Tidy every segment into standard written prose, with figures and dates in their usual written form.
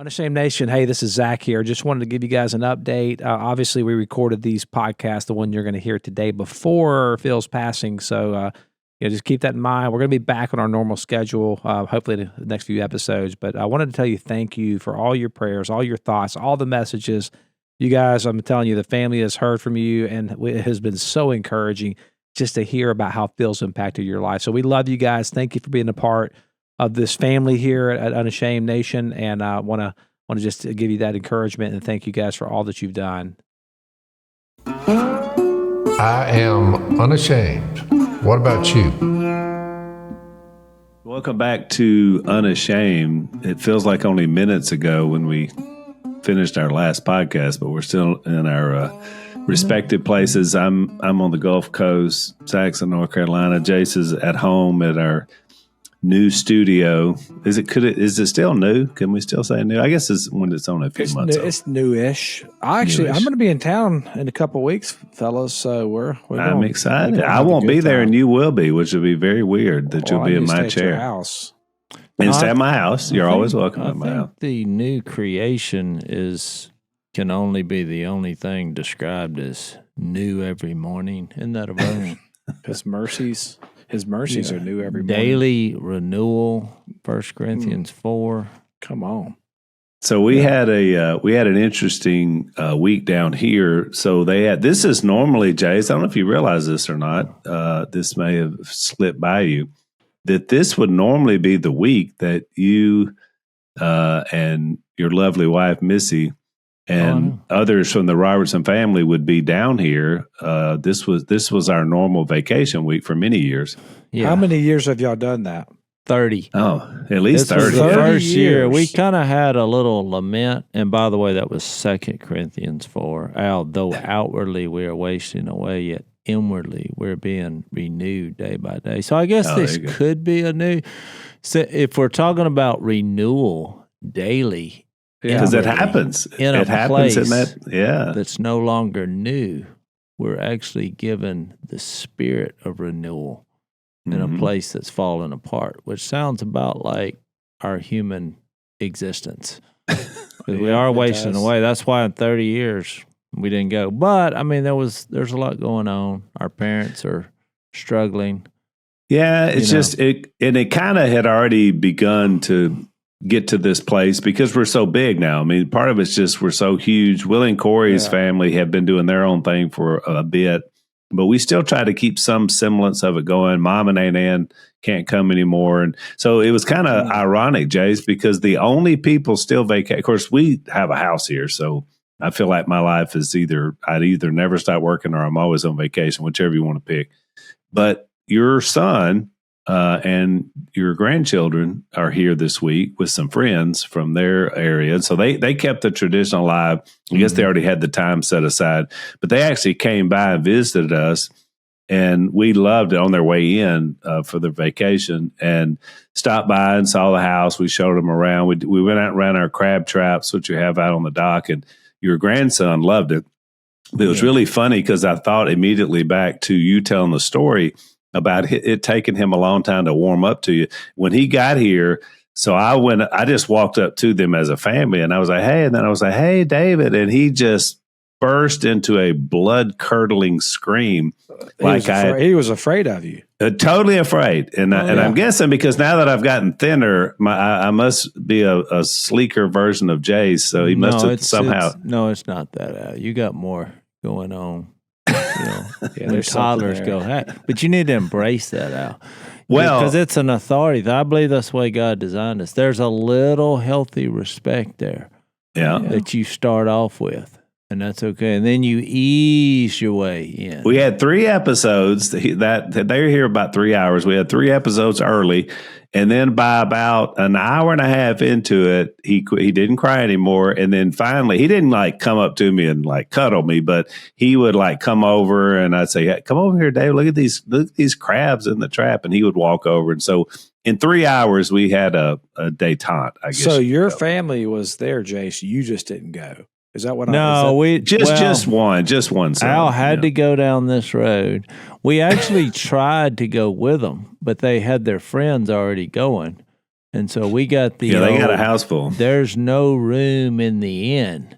Unashamed Nation, hey, this is Zach here. Just wanted to give you guys an update. Obviously, we recorded these podcasts, the one you're going to hear today, before Phil's passing. So, just keep that in mind. We're going to be back on our normal schedule, hopefully the next few episodes. But I wanted to tell you thank you for all your prayers, all your thoughts, all the messages. You guys, I'm telling you, the family has heard from you, and it has been so encouraging just to hear about how Phil's impacted your life. So we love you guys. Thank you for being a part of this family here at Unashamed Nation, and I want to just give you that encouragement and thank you guys for all that you've done. I am unashamed. What about you? Welcome back to Unashamed. It feels like only minutes ago when we finished our last podcast, but we're still in our respective places. I'm on the Gulf Coast, Zach's in North Carolina. Jase is at home at our new studio. Is it still new? Can we still say new? I guess it's when it's only a few months old. It's newish. I'm going to be in town in a couple of weeks, fellas. So I'm excited. I won't be there, and you will be, which will be very weird that you'll be in my chair. House. And stay at my house. You're always welcome at my house. The new creation can only be the only thing described as new every morning. Isn't that a verse? His mercies are new every morning. Daily renewal, 1 Corinthians 4. Come on. So we had an interesting week down here. So this is normally, Jase, I don't know if you realize this or not. This may have slipped by you, that this would normally be the week that you and your lovely wife, Missy, and others from the Robertson family would be down here. This was our normal vacation week for many years. Yeah. How many years have y'all done that? 30. Oh, at least this 30. Was the first year. We kind of had a little lament. And by the way, that was 2 Corinthians 4. Although outwardly we are wasting away, yet inwardly we're being renewed day by day. So I guess this could be a new. So if we're talking about renewal daily, because it happens. It happens in that. Yeah, that's no longer new. We're actually given the spirit of renewal in a place that's fallen apart, which sounds about like our human existence. We are wasting away. That's why in 30 years we didn't go. But I mean, there's a lot going on. Our parents are struggling. Yeah, it's it kind of had already begun to get to this place because we're so big now. I mean, part of it's just we're so huge. Willie and Corey's family have been doing their own thing for a bit, but we still try to keep some semblance of it going. Mom and Aunt Ann can't come anymore. And so it was kind of ironic, Jase, because the only people still vacate. Of course, we have a house here, so I feel like my life is I'd either never stop working or I'm always on vacation, whichever you want to pick. But your son and your grandchildren are here this week with some friends from their area. And so they kept the tradition alive. I guess they already had the time set aside, but they actually came by and visited us, and we loved it on their way in for their vacation and stopped by and saw the house. We showed them around. We went out and ran our crab traps, which you have out on the dock, and your grandson loved it. But it was really funny because I thought immediately back to you telling the story about it taking him a long time to warm up to you. When he got here, so I just walked up to them as a family, and I was like, hey, and then I was like, hey, David, and he just burst into a blood-curdling scream. He was afraid of you. Totally afraid. And I'm guessing because now that I've gotten thinner, I must be a sleeker version of Jase, so he must have somehow. It's not that. You got more going on. When toddlers go, hey, but you need to embrace that, Al. Well, because it's an authority. I believe that's the way God designed us. There's a little healthy respect there, that you start off with, and that's okay. And then you ease your way in. We had 3 episodes that they were here about 3 hours. We had 3 episodes early. And then by about an hour and a half into it, he didn't cry anymore. And then finally, he didn't like come up to me and like cuddle me, but he would like come over and I'd say, hey, come over here, Dave. Look at these crabs in the trap. And he would walk over. And so in 3 hours, we had a detente, I guess. So your family was there, Jase. You just didn't go. Is that what just one. Son, Al had to go down this road. We actually tried to go with them, but they had their friends already going. And so we got the they got a house full. There's no room in the inn.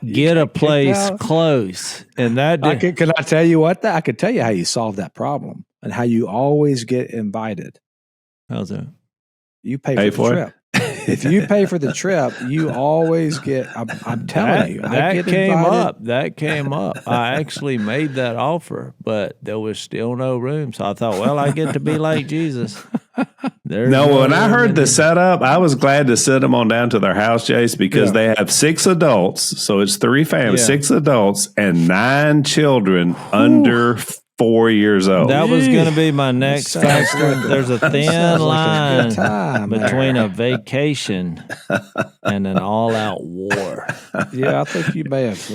Get a place close. And that can I tell you what? I could tell you how you solve that problem and how you always get invited. How's that? You pay for the trip. If you pay for the trip, you always get. I'm telling you, that came up. That came up. I actually made that offer, but there was still no room. So I thought, well, I get to be like Jesus. When I heard the setup, I was glad to sit them on down to their house, Jase, because they have 6 adults. So it's 3 families, 6 adults, and 9 children under 4 years old. That was going to be my next factor. There's a thin line between a vacation and an all-out war. Yeah, I think you may have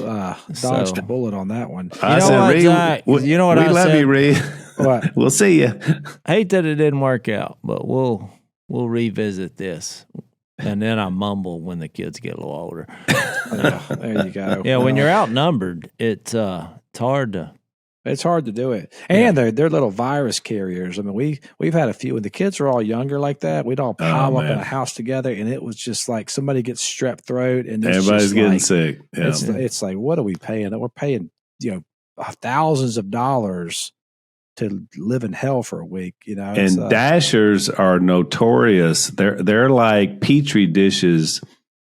dodged a bullet on that one. I said, Zach, you know what I said? We love you, Reed. What? We'll see you. Hate that it didn't work out, but we'll revisit this. And then I mumble when the kids get a little older. There you go. Yeah, when you're outnumbered, it's hard to. It's hard to do it. And they're little virus carriers. I mean, we've had a few when the kids were all younger like that. We'd all pile up in a house together, and it was just like somebody gets strep throat, and everybody's getting sick. Yeah. It's like, what are we paying? We're paying thousands of dollars to live in hell for a week. And dashers are notorious. They're like petri dishes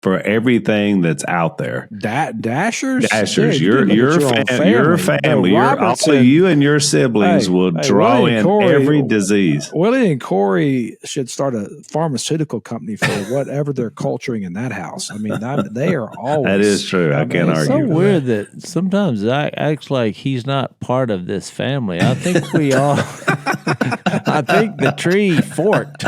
for everything that's out there. Dashers? Dashers. Your family. All you and your siblings will draw in every disease. Willie and Corey should start a pharmaceutical company for whatever they're culturing in that house. I mean, they are always. That is true. I can't argue. It's so weird that sometimes Zach acts like he's not part of this family. I think we all. I think the tree forked.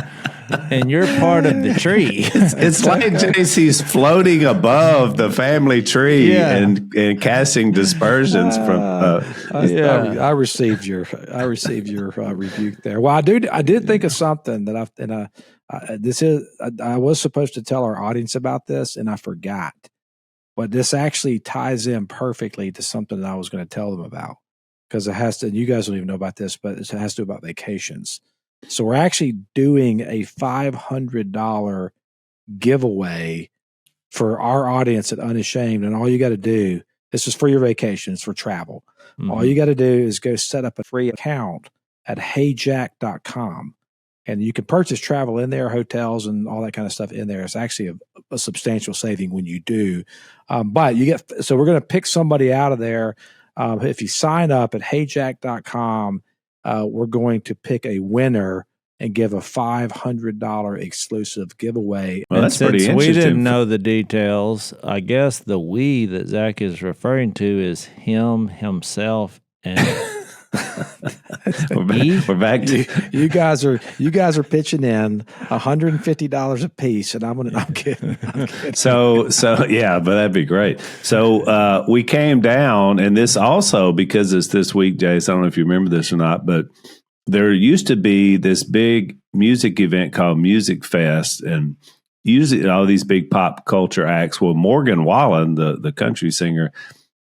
And you're part of the tree. It's like Jase's floating above the family tree and casting dispersions from. I received your rebuke there. Well, I did think of something that I was supposed to tell our audience about this, and I forgot. But this actually ties in perfectly to something that I was going to tell them about, because it has to. You guys don't even know about this, but it has to do about vacations. So we're actually doing a $500 giveaway for our audience at Unashamed. And all you got to do, this is for your vacation, it's for travel. Mm-hmm. All you got to do is go set up a free account at heyjack.com. And you can purchase travel in there, hotels and all that kind of stuff in there. It's actually a substantial saving when you do. But so we're going to pick somebody out of there. If you sign up at heyjack.com, we're going to pick a winner and give a $500 exclusive giveaway. Well, that's pretty interesting. We didn't know the details. I guess the we that Zach is referring to is himself, and we're back to you guys are pitching in $150 a piece, and I'm kidding. So yeah, but that'd be great. So we came down, and this also, because it's this week, Jase, I don't know if you remember this or not, but there used to be this big music event called Music Fest, and usually all these big pop culture acts. Well, Morgan Wallen, the country singer,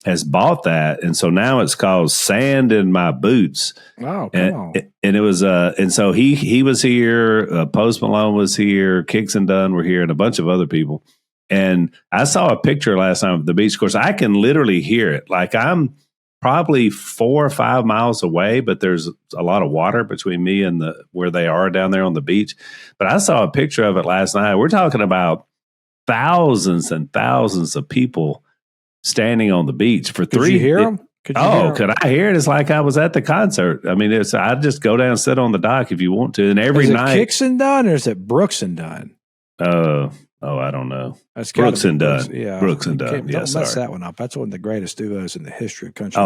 has bought that, and so now it's called Sand in My Boots. Oh, come on! And it was and so he was here. Post Malone was here. Kicks and Dunn were here, and a bunch of other people. And I saw a picture last time of the beach. Of course, I can literally hear it. Like I'm probably 4 or 5 miles away, but there's a lot of water between me and where they are down there on the beach. But I saw a picture of it last night. We're talking about thousands and thousands of people standing on the beach for 3. Could you hear them? Could I hear it? It's like I was at the concert. I mean, I just go down and sit on the dock if you want to. And every night. Is it Kicks and Dunn or is it Brooks and Dunn? I don't know. That's Brooks and Dunn. Yeah, Brooks and Dunn. Don't mess that one up. That's one of the greatest duos in the history of country.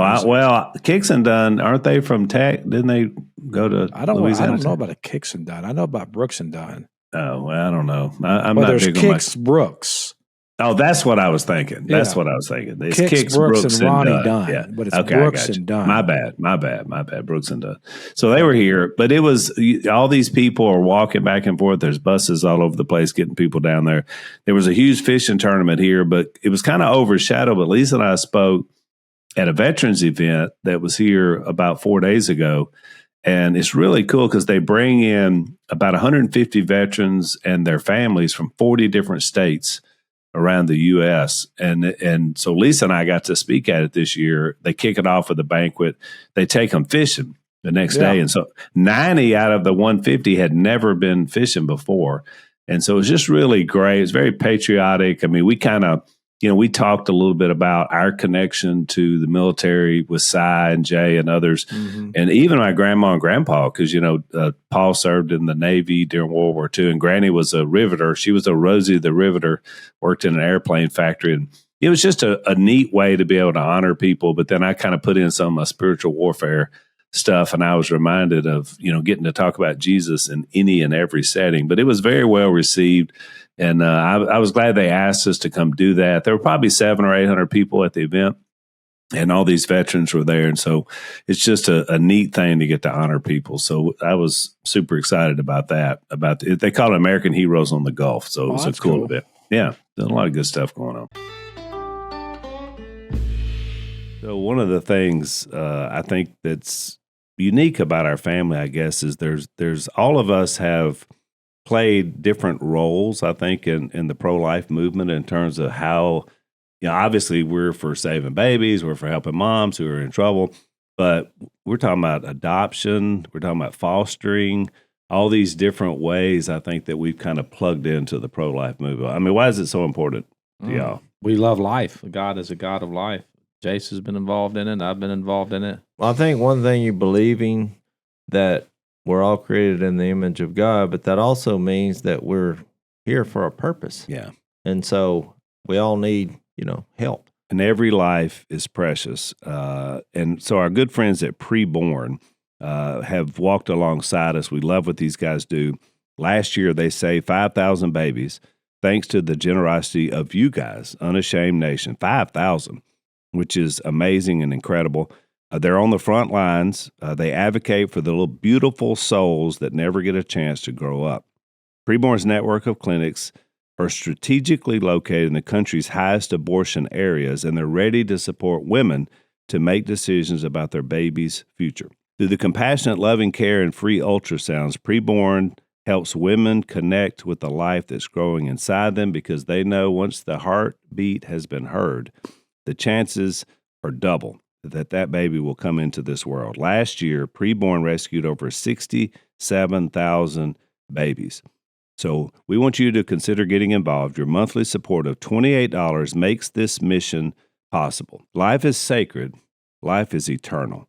Kicks and Dunn, aren't they from Tech? Didn't they go to Louisiana? I don't know about a Kicks and Dunn. I know about Brooks and Dunn. Oh, well, I don't know. I'm not there's big Kicks Brooks. Oh, that's what I was thinking. That's what I was thinking. It's Kicks Brooks and Ronnie Dunn. Yeah. But it's Brooks and Dunn. My bad. Brooks and Dunn. So they were here, but it was all these people are walking back and forth. There's buses all over the place getting people down there. There was a huge fishing tournament here, but it was kind of overshadowed. But Lisa and I spoke at a veterans event that was here about 4 days ago. And it's really cool because they bring in about 150 veterans and their families from 40 different states around the U.S. And so Lisa and I got to speak at it this year. They kick it off with a banquet. They take them fishing the next day. And so 90 out of the 150 had never been fishing before. And so it was just really great. It's very patriotic. I mean, we kind of, we talked a little bit about our connection to the military with Cy and Jay and others. Mm-hmm. And even my grandma and grandpa, because, Paul served in the Navy during World War II, and Granny was a riveter. She was a Rosie the Riveter, worked in an airplane factory. And it was just a neat way to be able to honor people. But then I kind of put in some spiritual warfare stuff, and I was reminded of, getting to talk about Jesus in any and every setting. But it was very well received. And I was glad they asked us to come do that. There were probably 700 or 800 people at the event, and all these veterans were there. And so it's just a neat thing to get to honor people. So I was super excited about that. They call it American Heroes on the Gulf. So it was a cool event. Yeah, there's a lot of good stuff going on. So one of the things I think that's unique about our family, I guess, is there's all of us have played different roles, I think, in the pro-life movement in terms of how, obviously we're for saving babies, we're for helping moms who are in trouble, but we're talking about adoption, we're talking about fostering, all these different ways, I think, that we've kind of plugged into the pro-life movement. I mean, why is it so important to y'all? We love life. God is a God of life. Jase has been involved in it. I've been involved in it. Well, I think one thing you're believing that we're all created in the image of God, but that also means that we're here for a purpose. Yeah. And so we all need, help. And every life is precious. And so our good friends at Preborn have walked alongside us. We love what these guys do. Last year, they saved 5,000 babies thanks to the generosity of you guys, Unashamed Nation. 5,000, which is amazing and incredible. They're on the front lines. They advocate for the little beautiful souls that never get a chance to grow up. Preborn's network of clinics are strategically located in the country's highest abortion areas, and they're ready to support women to make decisions about their baby's future. Through the compassionate, loving care and free ultrasounds, Preborn helps women connect with the life that's growing inside them because they know once the heartbeat has been heard, the chances are double that baby will come into this world. Last year, Preborn rescued over 67,000 babies. So we want you to consider getting involved. Your monthly support of $28 makes this mission possible. Life is sacred. Life is eternal.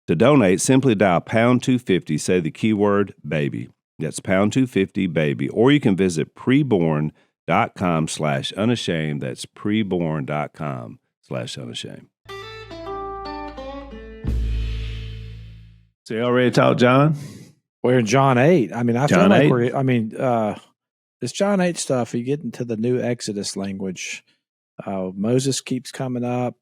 To donate, simply dial pound 250, say the keyword baby. That's pound 250 baby. Or you can visit preborn.com/unashamed. That's preborn.com/unashamed. So you all ready to talk, John? We're in John 8. I mean, I John feel like this John 8 stuff, you get into the new Exodus language. Moses keeps coming up.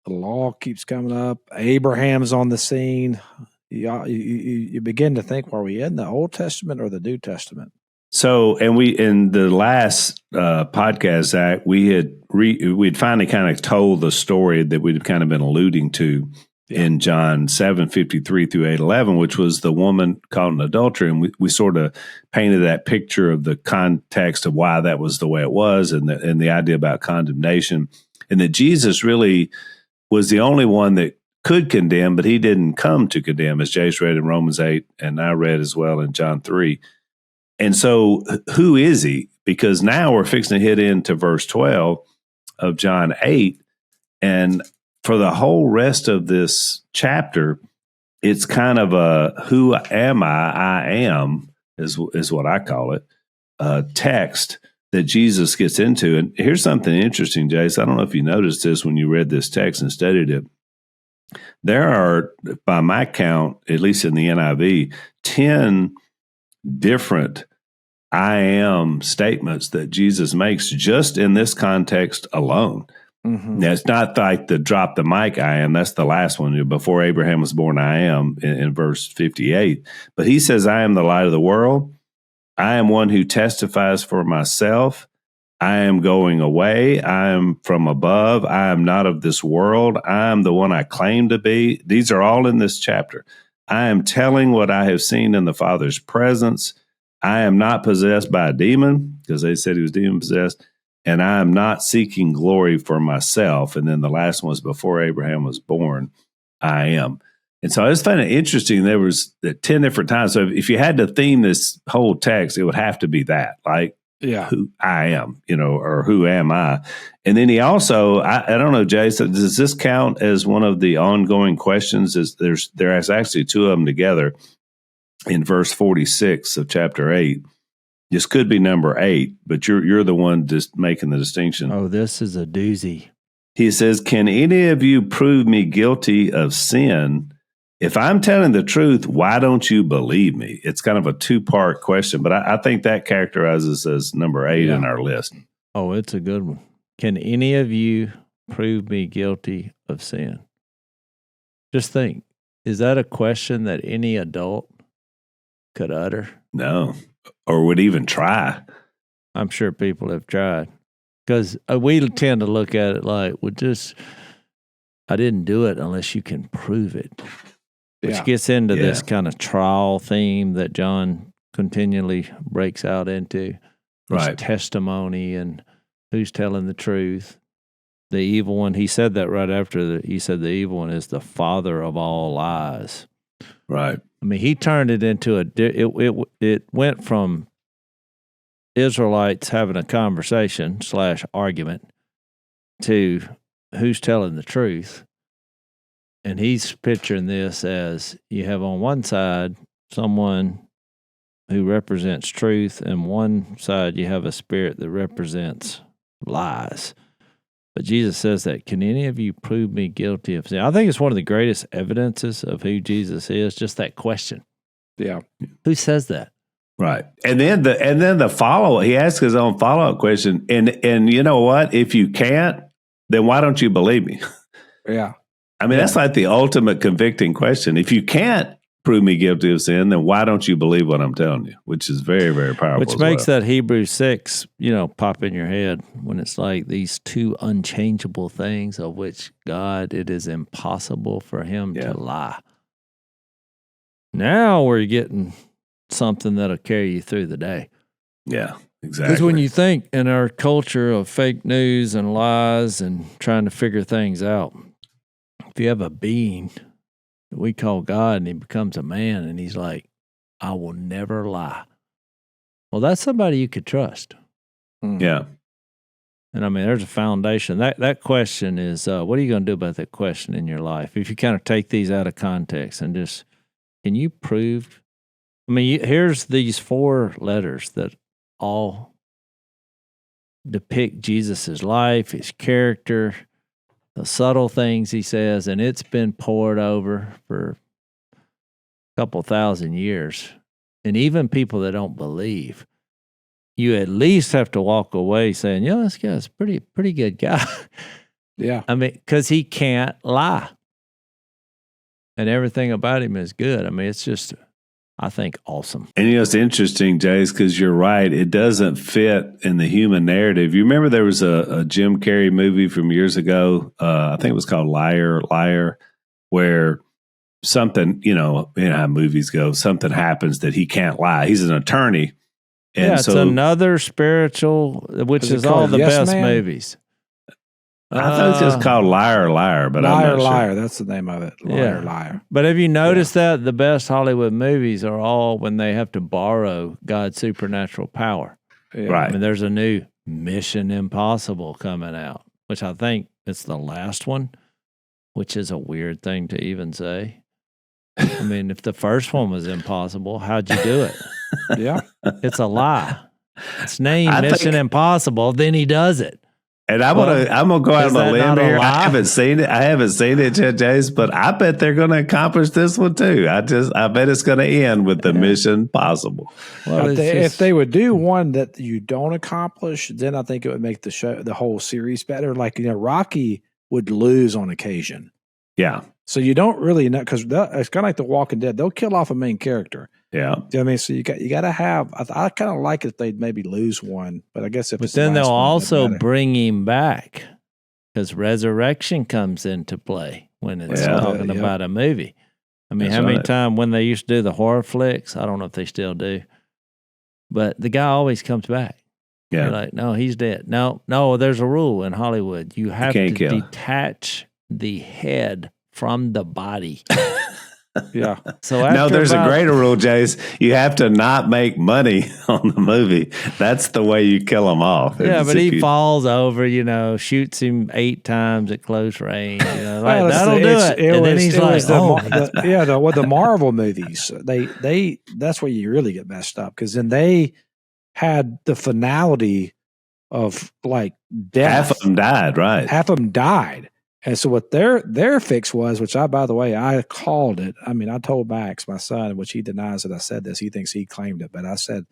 The law keeps coming up. Abraham's on the scene. You begin to think, were we in the Old Testament or the New Testament? So, and we, in the last podcast, Zach, we'd finally kind of told the story that we'd kind of been alluding to in John 7:53 through 8:11, which was the woman caught in adultery. And we sort of painted that picture of the context of why that was the way it was, and the idea about condemnation, and that Jesus really was the only one that could condemn, but he didn't come to condemn, as Jase read in Romans 8, and I read as well in John 3. And so who is he? Because now we're fixing to hit into verse 12 of John 8, and for the whole rest of this chapter, it's kind of a who am I am, is what I call it, text that Jesus gets into. And here's something interesting, Jase. I don't know if you noticed this when you read this text and studied it. There are, by my count, at least in the NIV, 10 different I am statements that Jesus makes just in this context alone. Mm-hmm. Now, it's not like the drop the mic I am. That's the last one. Before Abraham was born, I am, in verse 58. But he says, I am the light of the world. I am one who testifies for myself. I am going away. I am from above. I am not of this world. I am the one I claim to be. These are all in this chapter. I am telling what I have seen in the Father's presence. I am not possessed by a demon, because they said he was demon possessed, and I am not seeking glory for myself. And then the last one was before Abraham was born, I am. And so I just found it interesting. There was 10 different times. So if you had to theme this whole text, it would have to be that, like, who I am, or who am I? And then he also, I don't know, Jase, does this count as one of the ongoing questions? There's actually two of them together in verse 46 of chapter 8. This could be number 8, but you're the one just making the distinction. Oh, this is a doozy. He says, can any of you prove me guilty of sin? If I'm telling the truth, why don't you believe me? It's kind of a 2-part question, but I think that characterizes as number 8 in our list. Oh, it's a good one. Can any of you prove me guilty of sin? Just think, is that a question that any adult could utter? No, or would even try. I'm sure people have tried. Because we tend to look at it like, I didn't do it unless you can prove it. Which gets into this kind of trial theme that John continually breaks out into. Right. Testimony and who's telling the truth. The evil one, he said that right after he said the evil one is the father of all lies. Right. I mean, he turned it into it went from Israelites having a conversation / argument to who's telling the truth. And he's picturing this as you have on one side someone who represents truth, and one side you have a spirit that represents lies. But Jesus says that, can any of you prove me guilty of sin? I think it's one of the greatest evidences of who Jesus is, just that question. Yeah. Who says that? Right. And then the follow-up, he asks his own follow-up question. And you know what? If you can't, then why don't you believe me? Yeah. I mean, that's like the ultimate convicting question. If you can't prove me guilty of sin, then why don't you believe what I'm telling you? Which is very, very powerful. Which makes that Hebrews 6, pop in your head when it's like these two unchangeable things of which God, it is impossible for him to lie. Now we're getting something that'll carry you through the day. Yeah, exactly. Because when you think in our culture of fake news and lies and trying to figure things out, if you have a being that we call God and he becomes a man and he's like, I will never lie. Well, that's somebody you could trust. Yeah. And I mean, there's a foundation. That question is, what are you going to do about that question in your life? If you kind of take these out of context and just, can you prove? I mean, here's these 4 letters that all depict Jesus's life, his character, the subtle things he says, and it's been poured over for a couple thousand years. And even people that don't believe, you at least have to walk away saying, this guy's pretty good guy. Yeah. I mean, because he can't lie. And everything about him is good. I mean, it's just, I think, awesome. And it's interesting, Jase, because you're right. It doesn't fit in the human narrative. You remember there was a Jim Carrey movie from years ago. I think it was called Liar, where something, how movies go, something happens that he can't lie. He's an attorney. And it's another spiritual, which is all the best movies. I thought it was just called Liar, but I'm not Liar, sure. That's the name of it. Liar. But have you noticed that the best Hollywood movies are all when they have to borrow God's supernatural power? Yeah. Right. I mean, there's a new Mission Impossible coming out, which I think it's the last one, which is a weird thing to even say. I mean, if the first one was impossible, how'd you do it? Yeah. It's a lie. It's named Mission Impossible, then he does it. And I'm gonna go out on a limb here. I haven't seen it yet, Jase, but I bet they're gonna accomplish this one too. I bet it's gonna end with the Mission Possible. Well, if they would do one that you don't accomplish, then I think it would make the whole series better. Like, Rocky would lose on occasion. Yeah. So you don't really know, because it's kind of like The Walking Dead. They'll kill off a main character. Yeah. Do you know what I mean? So you got to have. I kind of like it if they'd maybe lose one, but I guess if. But then they'll also bring him back, because resurrection comes into play when it's talking about a movie. I mean, how many times when they used to do the horror flicks, I don't know if they still do, but the guy always comes back. Yeah. You're like, no, he's dead. No, there's a rule in Hollywood. You have to detach the head from the body. Yeah. So there's a greater rule, Jase. You have to not make money on the movie. That's the way you kill them off. Yeah, but he falls over, shoots him 8 times at close range. Well, that'll do it. And then he's like, the Marvel movies, they that's where you really get messed up, because then they had the finality of like death. Half of them died, right? Half of them died. And so what their fix was, which by the way, I called it. I mean, I told Max, my son, which he denies that I said this. He thinks he claimed it, but I said,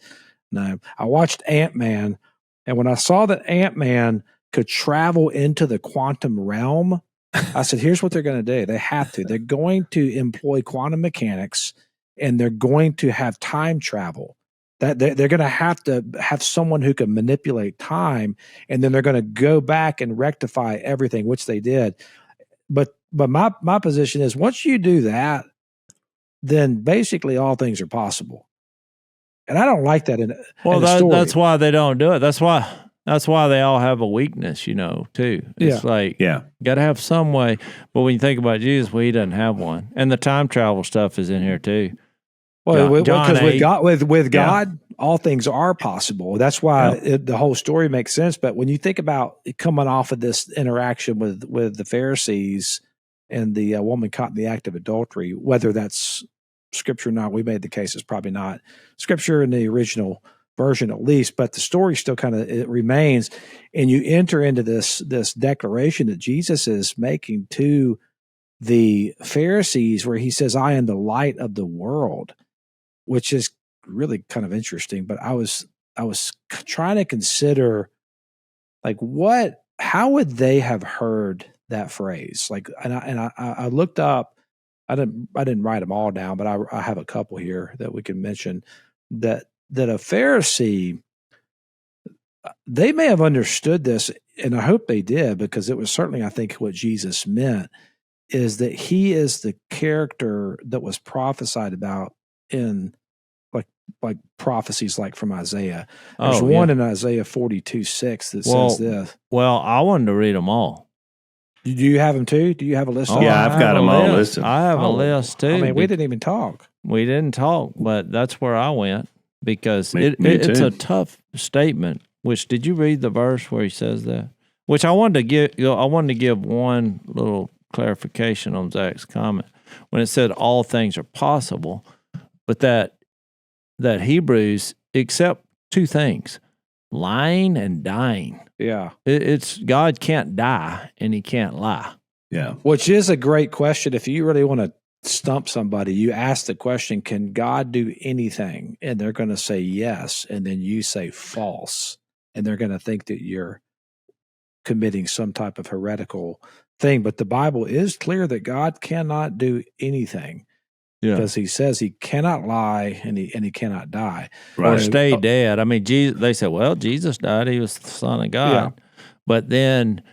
no. I watched Ant-Man, and when I saw that Ant-Man could travel into the quantum realm, I said, here's what they're going to do. They have to. They're going to employ quantum mechanics, and they're going to have time travel. That they're going to have someone who can manipulate time, and then they're going to go back and rectify everything, which they did. But my position is, once you do that, then basically all things are possible. And I don't like that in the story. That's why they don't do it. That's why they all have a weakness, too. It's got to have some way. But when you think about Jesus, he doesn't have one. And the time travel stuff is in here too. Well, because with God, all things are possible. That's why the whole story makes sense. But when you think about it coming off of this interaction with the Pharisees and the woman caught in the act of adultery, whether that's scripture or not, we made the case it's probably not scripture in the original version at least, but the story still it remains. And you enter into this declaration that Jesus is making to the Pharisees, where he says, I am the light of the world, which is really kind of interesting. But I was trying to consider, like, how would they have heard that phrase? Like, and I looked up, I didn't write them all down, but I have a couple here that we can mention that a Pharisee, they may have understood this, and I hope they did, because it was certainly, I think, what Jesus meant, is that he is the character that was prophesied about in like prophecies like from Isaiah. There's one in Isaiah 42:6 that says this. Well, I wanted to read them all. Do you have them too? Do you have a list? I've got them all listed. I have a list too. I mean, we didn't even talk. We didn't talk, but that's where I went, because it's a tough statement. Which, did you read the verse where he says that? Which I wanted to give one little clarification on Zach's comment when it said all things are possible, but that Hebrews, except 2 things, lying and dying. Yeah. It's God can't die and he can't lie. Yeah. Which is a great question. If you really want to stump somebody, you ask the question, can God do anything? And they're going to say yes. And then you say false. And they're going to think that you're committing some type of heretical thing. But the Bible is clear that God cannot do anything. Yeah. Because he says he cannot lie and he cannot die. Right. Or stay dead. I mean, they said, well, Jesus died. He was the Son of God. Yeah. But then,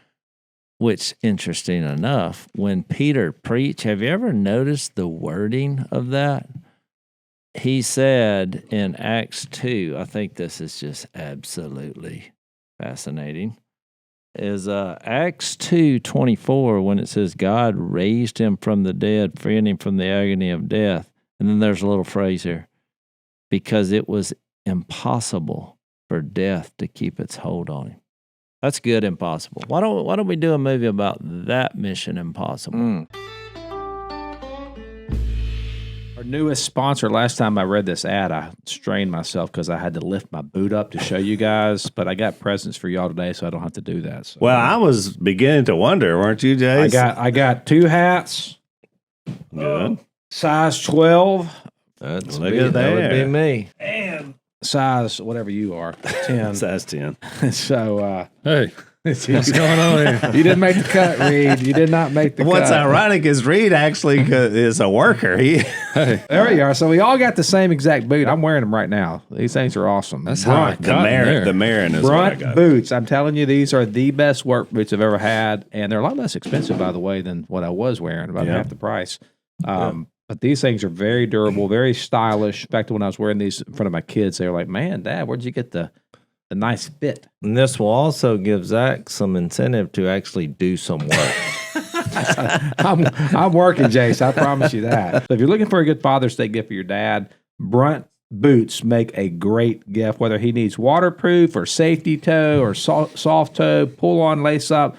which interesting enough, when Peter preached, have you ever noticed the wording of that? He said in Acts 2, I think this is just absolutely fascinating, is Acts 2:24, when it says God raised him from the dead, freeing him from the agony of death. And then there's a little phrase here, because it was impossible for death to keep its hold on him. That's good, impossible. Why don't we do a movie about that mission impossible? Our newest sponsor, last time I read this ad, I strained myself because I had to lift my boot up to show you guys, but I got presents for y'all today, so I don't have to do that. So. Well, I was beginning to wonder, weren't you, Jase? I got 2 hats. Good. Size 12. Look at that. Would be me. And size, whatever you are, 10. Size 10. So, hey. What's going on here? You didn't make the cut, Reed. You did not make the cut. What's ironic is Reed actually is a worker. There you are. So we all got the same exact boot. I'm wearing them right now. These things are awesome. That's how the Marin is Brunt what I got. boots. I'm telling you, these are the best work boots I've ever had, and they're a lot less expensive, by the way, than what I was wearing, about half the price. But these things are very durable, very stylish. In fact, when I was wearing these in front of my kids, they were like, "Man, Dad, where'd you get the nice fit?" And this will also give Zach some incentive to actually do some work. I'm working, Jase. I promise you that. So if you're looking for a good Father's Day gift for your dad, Brunt boots make a great gift, whether he needs waterproof or safety toe or soft toe, pull on, lace up.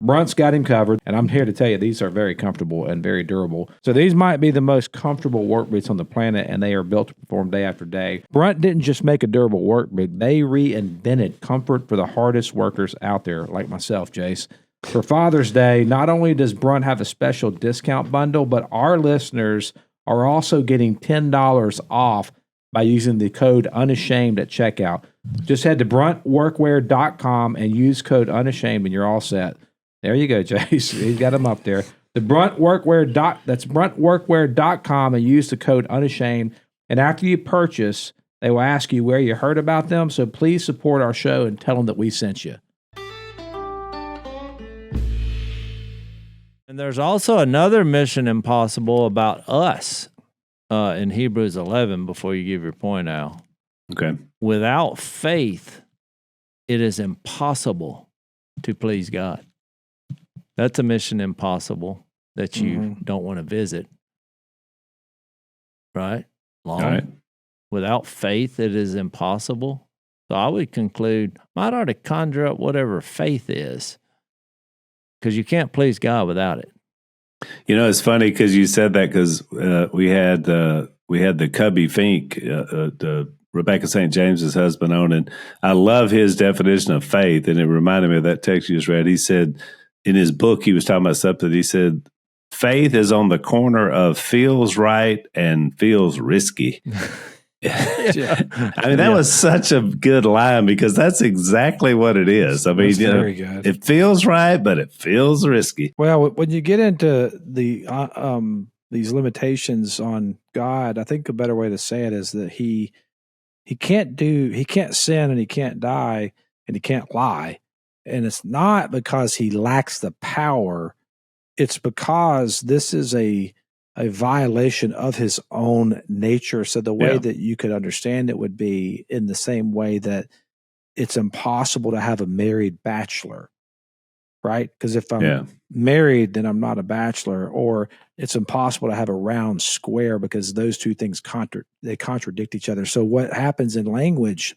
Brunt's got him covered, and I'm here to tell you these are very comfortable and very durable. So these might be the most comfortable work boots on the planet, and they are built to perform day after day. Brunt didn't just make a durable work boot, they reinvented comfort for the hardest workers out there, like myself, Jase. For Father's Day, not only does Brunt have a special discount bundle, but our listeners are also getting $10 off by using the code Unashamed at checkout. Just head to bruntworkwear.com and use code Unashamed, and you're all set. There you go, Jase. He's got them up there. The that's bruntworkwear.com, and use the code Unashamed. And after you purchase, they will ask you where you heard about them. So please support our show and tell them that we sent you. And there's also another mission impossible about us in Hebrews 11 before you give your point out. Okay. Without faith, it is impossible to please God. That's a mission impossible that you don't want to visit. Right? Long. All right. Without faith, it is impossible. So I would conclude, might ought to conjure up whatever faith is, because you can't please God without it. You know, it's funny because you said that because we had the Cubby Fink, the Rebecca St. James's husband on, and I love his definition of faith, and it reminded me of that text you just read. He said in his book, he was talking about something. He said, faith is on the corner of feels right and feels risky. I mean, that was such a good line, because that's exactly what it is. I mean, very good. It feels right, but it feels risky. Well, when you get into the these limitations on God, I think a better way to say it is that he can't sin, and he can't die, and he can't lie. And it's not because he lacks the power. It's because this is a violation of his own nature. So the way that you could understand it would be in the same way that it's impossible to have a married bachelor, right? Because if I'm married, then I'm not a bachelor. Or it's impossible to have a round square, because those two things contradict each other. So what happens in language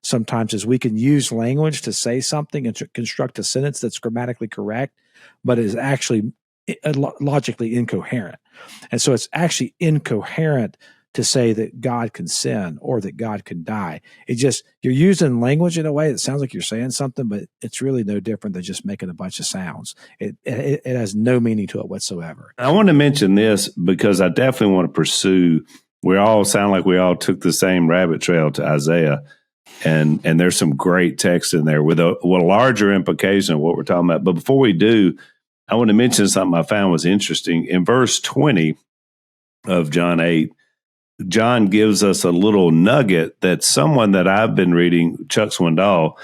sometimes is we can use language to say something and to construct a sentence that's grammatically correct, but is actually logically incoherent. And so it's actually incoherent to say that God can sin or that God can die. It just, you're using language in a way that sounds like you're saying something, but it's really no different than just making a bunch of sounds. It has no meaning to it whatsoever. I want to mention this because I definitely want to pursue, we all sound like we all took the same rabbit trail to Isaiah. And there's some great text in there with a larger implication of what we're talking about. But before we do, I want to mention something I found was interesting. In verse 20 of John 8, John gives us a little nugget that someone that I've been reading, Chuck Swindoll,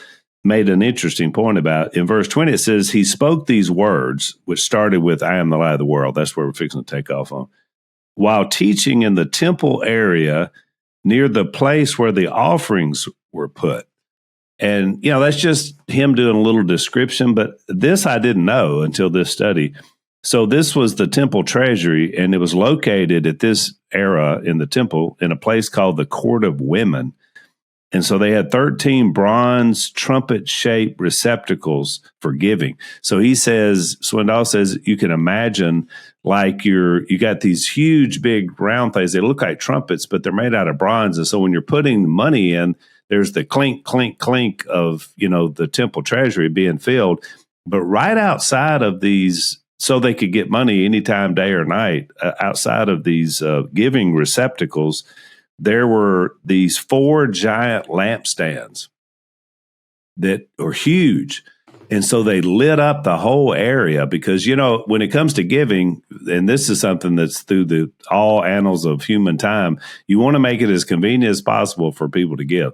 made an interesting point about. In verse 20, it says, he spoke these words, which started with, I am the light of the world. That's where we're fixing to take off on. While teaching in the temple area near the place where the offerings were put. And, you know, that's just him doing a little description, but this I didn't know until this study. So this was the temple treasury, and it was located at this era in the temple in a place called the Court of Women. And so they had 13 bronze trumpet-shaped receptacles for giving. So he says, Swindoll says, you can imagine like you got these huge, big round things. They look like trumpets, but they're made out of bronze. And so when you're putting money in, there's the clink, clink, clink of, you know, the temple treasury being filled. But right outside of these, so they could get money anytime, day or night, outside of these giving receptacles, there were these 4 giant lampstands that are huge. And so they lit up the whole area because, you know, when it comes to giving, and this is something that's through the all annals of human time, you want to make it as convenient as possible for people to give.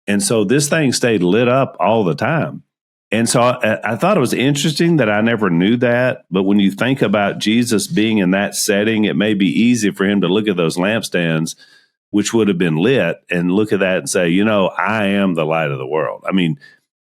And so this thing stayed lit up all the time. And so I thought it was interesting that I never knew that. But when you think about Jesus being in that setting, it may be easy for him to look at those lampstands, which would have been lit, and look at that and say, I am the light of the world. I mean,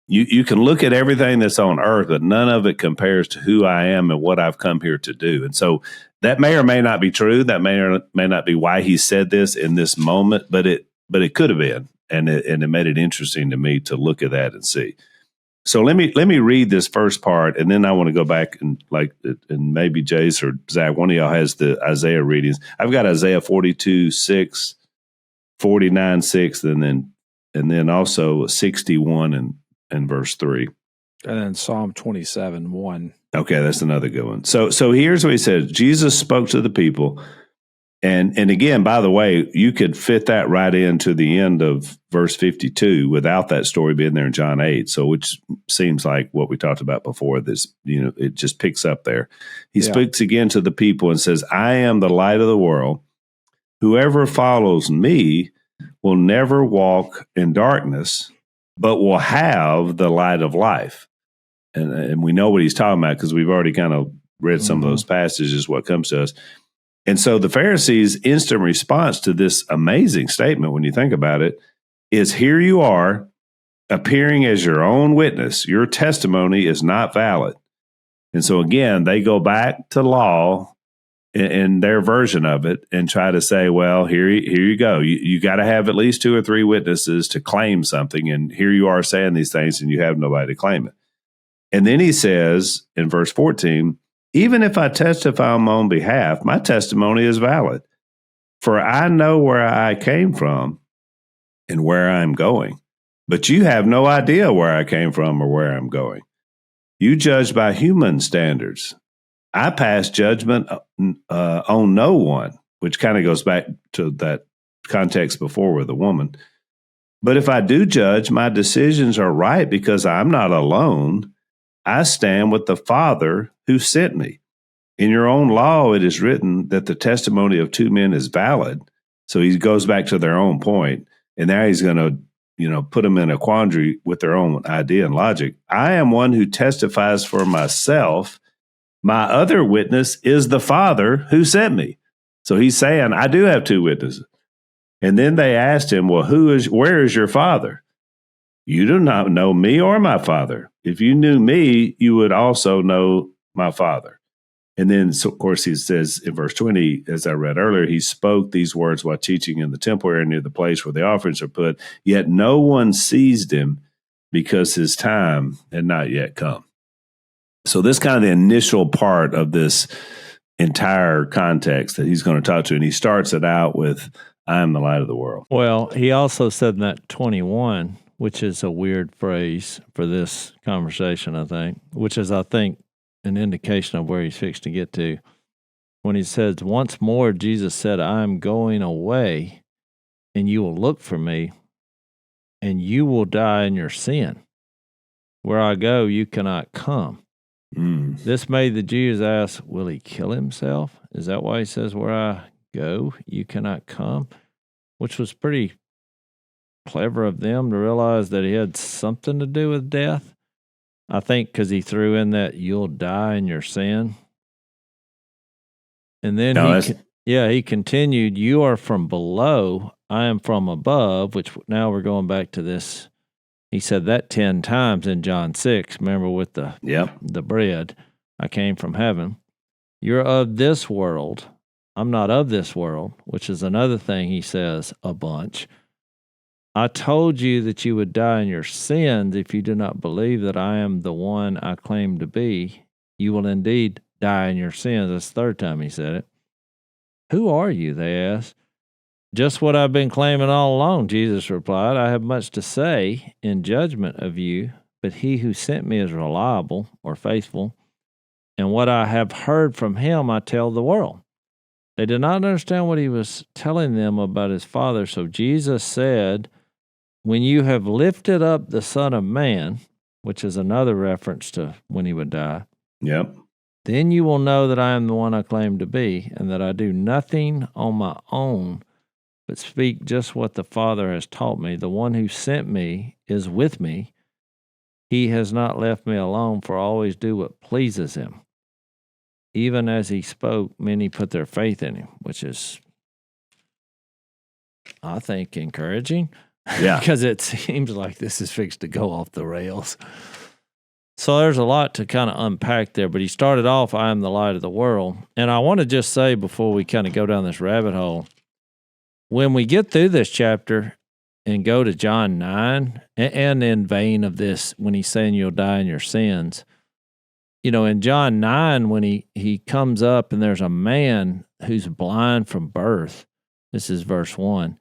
you can look at everything that's on earth, but none of it compares to who I am and what I've come here to do. And so that may or may not be true. That may or may not be why he said this in this moment, but it could have been. And it made it interesting to me to look at that and see. So let me read this first part, and then I want to go back and maybe Jase or Zach, one of y'all has the Isaiah readings. I've got Isaiah 42:6, 49:6, and then also 61 and verse 3. And then Psalm 27:1. Okay, that's another good one. So here's what he says. Jesus spoke to the people. And again, by the way, you could fit that right into the end of verse 52 without that story being there in John 8. So which seems like what we talked about before. This, it just picks up there. He speaks again to the people and says, I am the light of the world. Whoever follows me will never walk in darkness, but will have the light of life. And we know what he's talking about because we've already kind of read some of those passages, what comes to us. And so the Pharisees' instant response to this amazing statement, when you think about it, is here you are appearing as your own witness. Your testimony is not valid. And so again, they go back to law in their version of it and try to say, well, here you go. You got to have at least 2 or 3 witnesses to claim something. And here you are saying these things and you have nobody to claim it. And then he says in verse 14, even if I testify on my own behalf, my testimony is valid. For I know where I came from and where I'm going. But you have no idea where I came from or where I'm going. You judge by human standards. I pass judgment on no one, which kind of goes back to that context before with the woman. But if I do judge, my decisions are right because I'm not alone. I stand with the Father who sent me. In your own law, it is written that the testimony of 2 men is valid. So he goes back to their own point, and now he's going to, put them in a quandary with their own idea and logic. I am one who testifies for myself. My other witness is the Father who sent me. So he's saying, I do have 2 witnesses. And then they asked him, well, where is your Father? You do not know me or my Father. If you knew me, you would also know my Father. And then, so of course, he says in verse 20, as I read earlier, he spoke these words while teaching in the temple area near the place where the offerings are put. Yet no one seized him because his time had not yet come. So this kind of the initial part of this entire context that he's going to talk to. And he starts it out with, I am the light of the world. Well, he also said in that 21, which is a weird phrase for this conversation, I think, which is, I think, an indication of where he's fixed to get to. When he says, once more, Jesus said, I am going away, and you will look for me, and you will die in your sin. Where I go, you cannot come. This made the Jews ask, will he kill himself? Is that why he says, where I go, you cannot come? Which was pretty clever of them to realize that he had something to do with death. I think because he threw in that you'll die in your sin. And then he continued, you are from below, I am from above, which now we're going back to this. He said that 10 times in John 6, remember with the bread, I came from heaven. You're of this world, I'm not of this world, which is another thing he says a bunch. I told you that you would die in your sins if you do not believe that I am the one I claim to be. You will indeed die in your sins. That's the 3rd time he said it. Who are you, they asked. Just what I've been claiming all along, Jesus replied. I have much to say in judgment of you, but he who sent me is reliable or faithful, and what I have heard from him I tell the world. They did not understand what he was telling them about his Father, so Jesus said, when you have lifted up the Son of Man, which is another reference to when he would die, then you will know that I am the one I claim to be, and that I do nothing on my own, but speak just what the Father has taught me. The one who sent me is with me. He has not left me alone, for I always do what pleases him. Even as he spoke, many put their faith in him, which is, I think, encouraging. Yeah. Because it seems like this is fixed to go off the rails. So there's a lot to kind of unpack there, but he started off, I am the light of the world. And I want to just say before we kind of go down this rabbit hole, when we get through this chapter and go to John 9, and in vein of this, when he's saying you'll die in your sins, you know, in John 9, when he comes up and there's a man who's blind from birth, this is verse 1,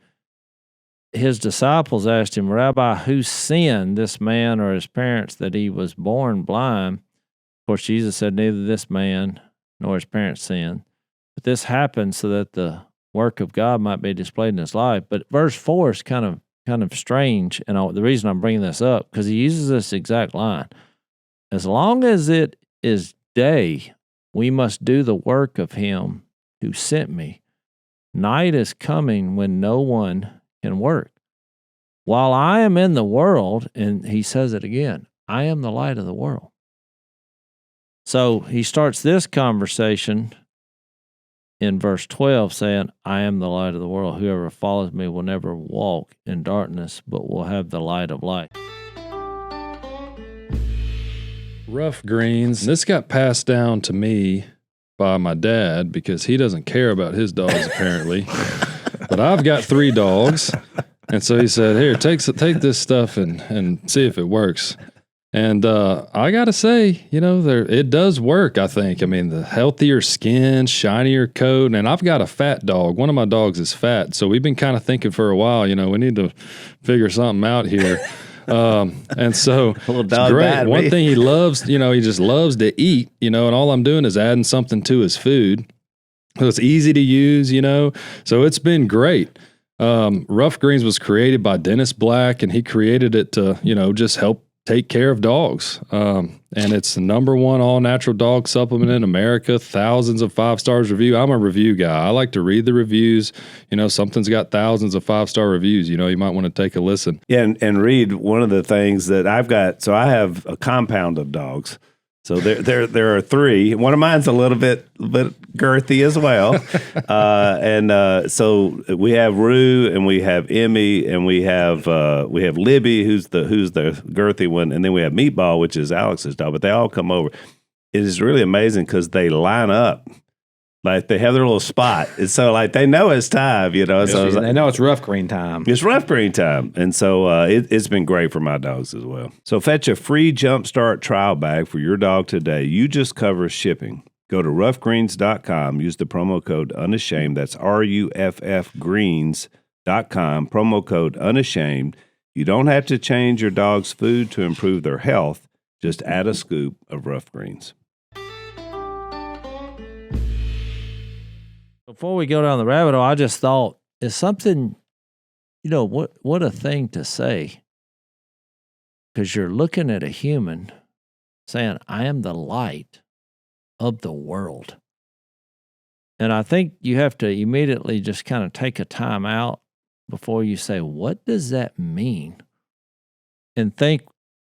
his disciples asked him, Rabbi, who sinned, this man or his parents, that he was born blind? Of course, Jesus said, neither this man nor his parents sinned. But this happened so that the work of God might be displayed in his life. But verse 4 is kind of strange, and the reason I'm bringing this up, because he uses this exact line. As long as it is day, we must do the work of him who sent me. Night is coming when no one can work. While I am in the world, and he says it again, I am the light of the world. So he starts this conversation in verse 12 saying, I am the light of the world. Whoever follows me will never walk in darkness, but will have the light of life. Rough greens. This got passed down to me by my dad because he doesn't care about his dogs apparently. But I've got 3 dogs, and so he said, here, take this stuff and see if it works. And I got to say, you know, it does work, I think. I mean, the healthier skin, shinier coat, and I've got a fat dog. One of my dogs is fat, so we've been kind of thinking for a while, you know, we need to figure something out here. And so it's great. One thing he loves, you know, he just loves to eat, you know, and all I'm doing is adding something to his food. So it's easy to use, you know, so it's been great. Rough Greens was created by Dennis Black, and he created it to, you know, just help take care of dogs. And it's the #1 all-natural dog supplement in America, thousands of 5-stars review. I'm a review guy. I like to read the reviews. You know, something's got thousands of 5-star reviews. You know, you might want to take a listen. Yeah, and read one of the things that I've got. So I have a compound of dogs. So there are 3. One of mine's a little bit girthy as well, so we have Rue, and we have Emmy, and we have Libby, who's the girthy one, and then we have Meatball, which is Alex's dog. But they all come over. It is really amazing because they line up. Like they have their little spot. And so like they know it's time, you know. So they know it's rough green time. It's rough green time. And so it's been great for my dogs as well. So fetch a free Jumpstart trial bag for your dog today. You just cover shipping. Go to roughgreens.com. Use the promo code Unashamed. That's RUFFgreens.com. Promo code Unashamed. You don't have to change your dog's food to improve their health. Just add a scoop of Rough Greens. Before we go down the rabbit hole, I just thought, is something, you know, what a thing to say. Because you're looking at a human saying, I am the light of the world. And I think you have to immediately just kind of take a time out before you say, what does that mean? And think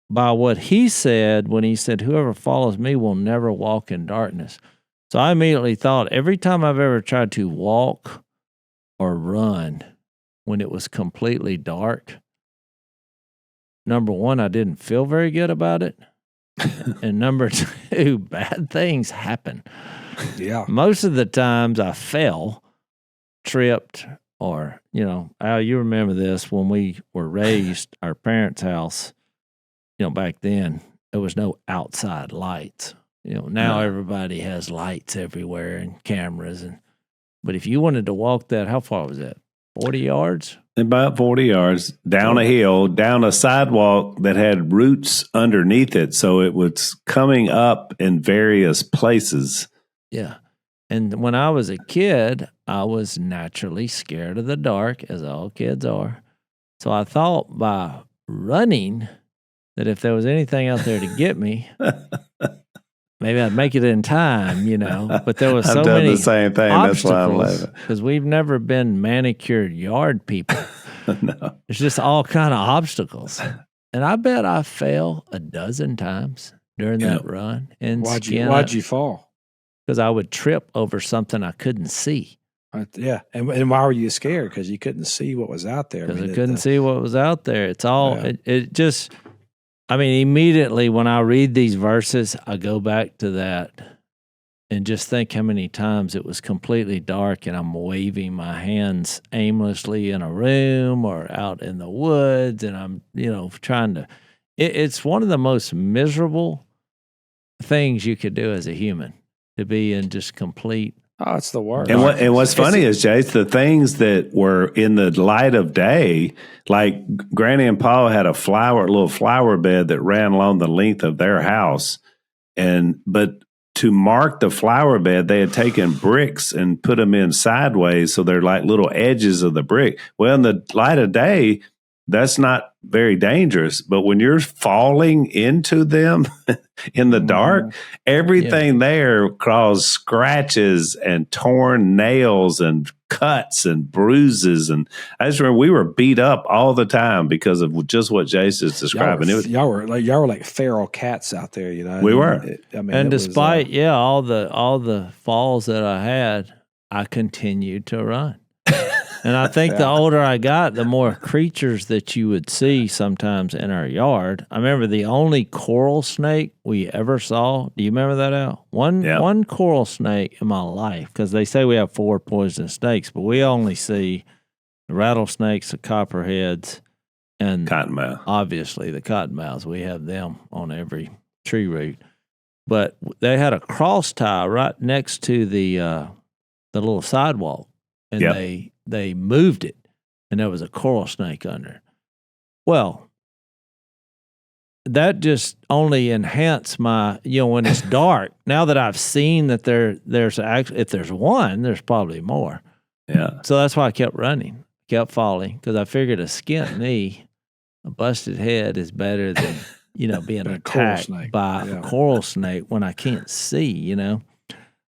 by what he said when he said, whoever follows me will never walk in darkness. So I immediately thought, every time I've ever tried to walk or run when it was completely dark, #1, I didn't feel very good about it. And #2, bad things happen. Yeah. Most of the times I fell, tripped, or, you know, Al, you remember this, when we were raised, our parents' house, you know, back then, there was no outside lights. You know, now everybody has lights everywhere and cameras. But if you wanted to walk that, how far was that? 40 yards? About 40 yards down a hill, down a sidewalk that had roots underneath it. So it was coming up in various places. Yeah. And when I was a kid, I was naturally scared of the dark, as all kids are. So I thought by running that if there was anything out there to get me, maybe I'd make it in time, you know. But there was so many the same thing. That's why I'm laughing. Because we've never been manicured yard people. No. There's just all kind of obstacles. And I bet I fell a dozen times during that run. And why'd you fall? Because I would trip over something I couldn't see. Yeah. And why were you scared? Because you couldn't see what was out there. Because I couldn't see what was out there. It's all, it just, I mean, immediately when I read these verses, I go back to that and just think how many times it was completely dark and I'm waving my hands aimlessly in a room or out in the woods, and I'm, trying to, it's one of the most miserable things you could do as a human, to be in just complete. Oh, it's the worst. And what's funny is, Jase, the things that were in the light of day, like Granny and Paul had a little flower bed that ran along the length of their house, but to mark the flower bed, they had taken bricks and put them in sideways, so they're like little edges of the brick. Well, in the light of day, that's not very dangerous, but when you're falling into them in the dark, everything there caused scratches and torn nails and cuts and bruises. And I just remember we were beat up all the time because of just what Jase is describing. Y'all were like feral cats out there, We were. And despite all the falls that I had, I continued to run. And I think the older I got, the more creatures that you would see sometimes in our yard. I remember the only coral snake we ever saw. Do you remember that, Al? One coral snake in my life, because they say we have 4 poisonous snakes, but we only see the rattlesnakes, the copperheads, and cottonmouth. Obviously, the cottonmouths. We have them on every tree root. But they had a cross tie right next to the little sidewalk, and they moved it, and there was a coral snake under. Well, that just only enhanced my, when it's dark. Now that I've seen that there's actually, if there's one, there's probably more. Yeah. So that's why I kept running, kept falling, because I figured a skinned knee, a busted head is better than, being attacked by a coral snake when I can't see, So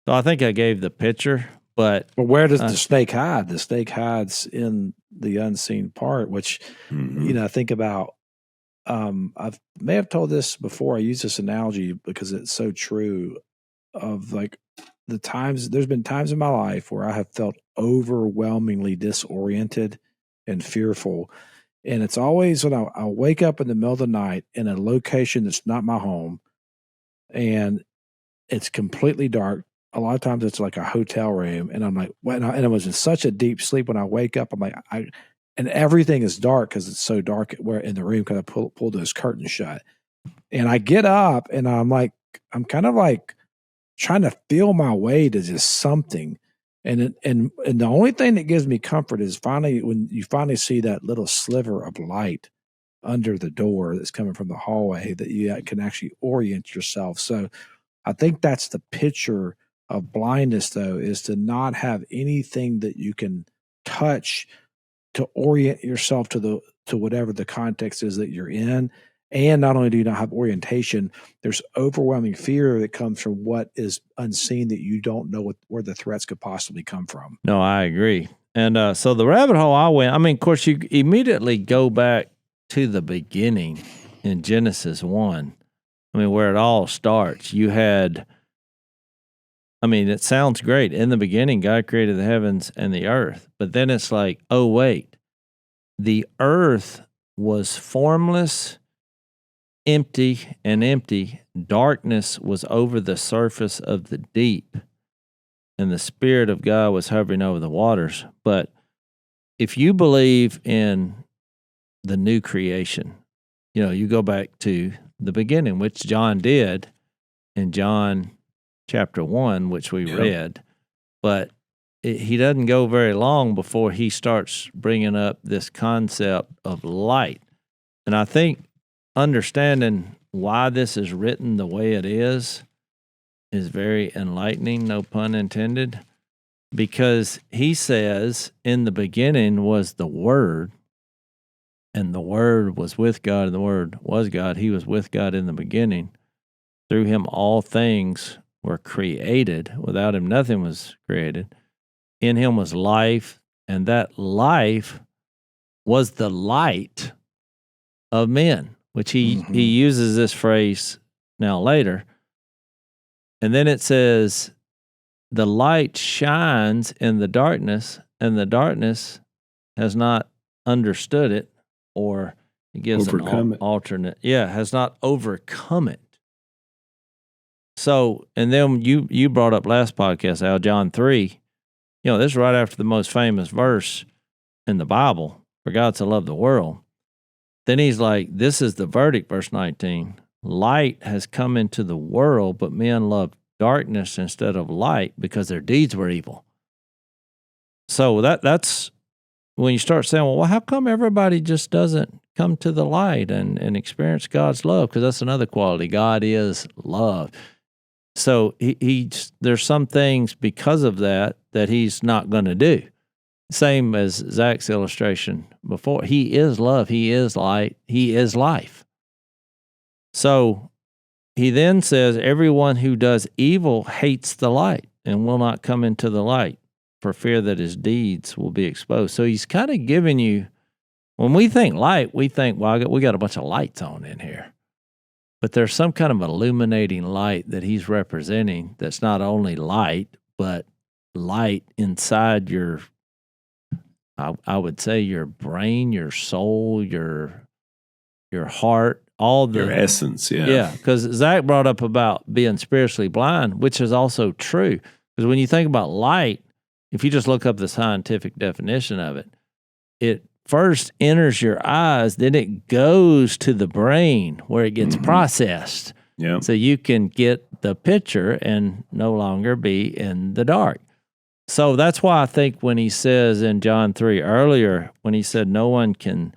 I think I gave the picture. But where does the snake hide? The snake hides in the unseen part, which, I think about. I may have told this before. I use this analogy because it's so true. Of like the times, there's been times in my life where I have felt overwhelmingly disoriented and fearful. And it's always when I wake up in the middle of the night in a location that's not my home, and it's completely dark. A lot of times it's like a hotel room, and I'm like, and I was in such a deep sleep when I wake up. I'm like, and everything is dark because it's so dark where in the room because I pulled those curtains shut. And I get up and I'm kind of like trying to feel my way to just something. And the only thing that gives me comfort is finally when you finally see that little sliver of light under the door that's coming from the hallway that you can actually orient yourself. So I think that's the picture of blindness, though, is to not have anything that you can touch to orient yourself to whatever the context is that you're in. And not only do you not have orientation, there's overwhelming fear that comes from what is unseen that you don't know where the threats could possibly come from. No, I agree. And so the rabbit hole I went, of course, you immediately go back to the beginning in Genesis 1. Where it all starts. You had, it sounds great. In the beginning, God created the heavens and the earth. But then it's like, oh, wait. The earth was formless, empty. Darkness was over the surface of the deep. And the Spirit of God was hovering over the waters. But if you believe in the new creation, you go back to the beginning, which John did in John chapter 1, which we read, but he doesn't go very long before he starts bringing up this concept of light. And I think understanding why this is written the way it is very enlightening, no pun intended, because he says in the beginning was the Word, and the Word was with God, and the Word was God. He was with God in the beginning. Through him all things were created. Without him nothing was created. In him was life, and that life was the light of men. which he uses this phrase now later. And then it says, the light shines in the darkness, and the darkness has not understood it, or it gives an alternate. Yeah, has not overcome it. So, and then you brought up last podcast, Al, John 3. This is right after the most famous verse in the Bible, for God so loved the world. Then he's like, this is the verdict, verse 19. Light has come into the world, but men loved darkness instead of light because their deeds were evil. So that's when you start saying, well, how come everybody just doesn't come to the light and experience God's love? Because that's another quality. God is love. So there's some things because of that he's not going to do. Same as Zach's illustration before. He is love. He is light. He is life. So he then says, everyone who does evil hates the light and will not come into the light for fear that his deeds will be exposed. So he's kind of giving you, when we think light, we think, well, we got a bunch of lights on in here. But there's some kind of illuminating light that he's representing that's not only light, but light inside your, I would say, your brain, your soul, your heart, all the... Your essence, yeah. Yeah, because Zach brought up about being spiritually blind, which is also true. Because when you think about light, if you just look up the scientific definition of it, it first enters your eyes, then it goes to the brain where it gets processed. Yeah. So you can get the picture and no longer be in the dark. So that's why I think when he says in John 3 earlier, when he said no one can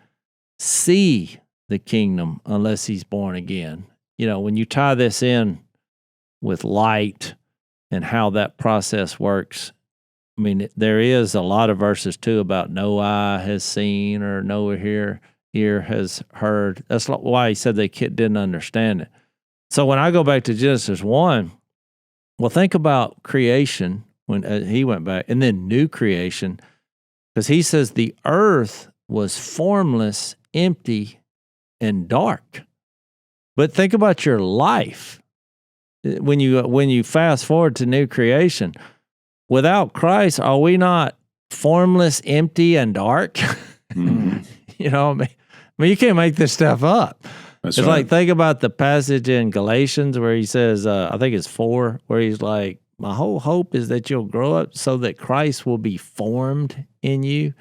see the kingdom unless he's born again, when you tie this in with light and how that process works, I mean, there is a lot of verses too about no eye has seen or no ear has heard. That's why he said they didn't understand it. So when I go back to Genesis 1, well, think about creation when he went back, and then new creation, because he says the earth was formless, empty, and dark. But think about your life. When you fast forward to new creation, without Christ, are we not formless, empty, and dark? Mm-hmm. I mean, you can't make this stuff up. That's it's right. like, think about the passage in Galatians where he says, I think it's 4, where he's like, my whole hope is that you'll grow up so that Christ will be formed in you.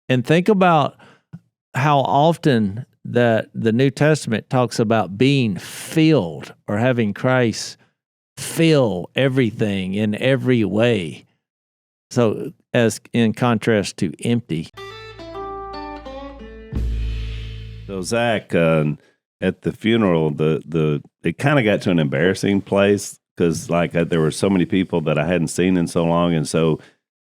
And think about how often that the New Testament talks about being filled or having Christ fill everything in every way. So as in contrast to empty. So Zach, at the funeral, it kind of got to an embarrassing place because there were so many people that I hadn't seen in so long, and so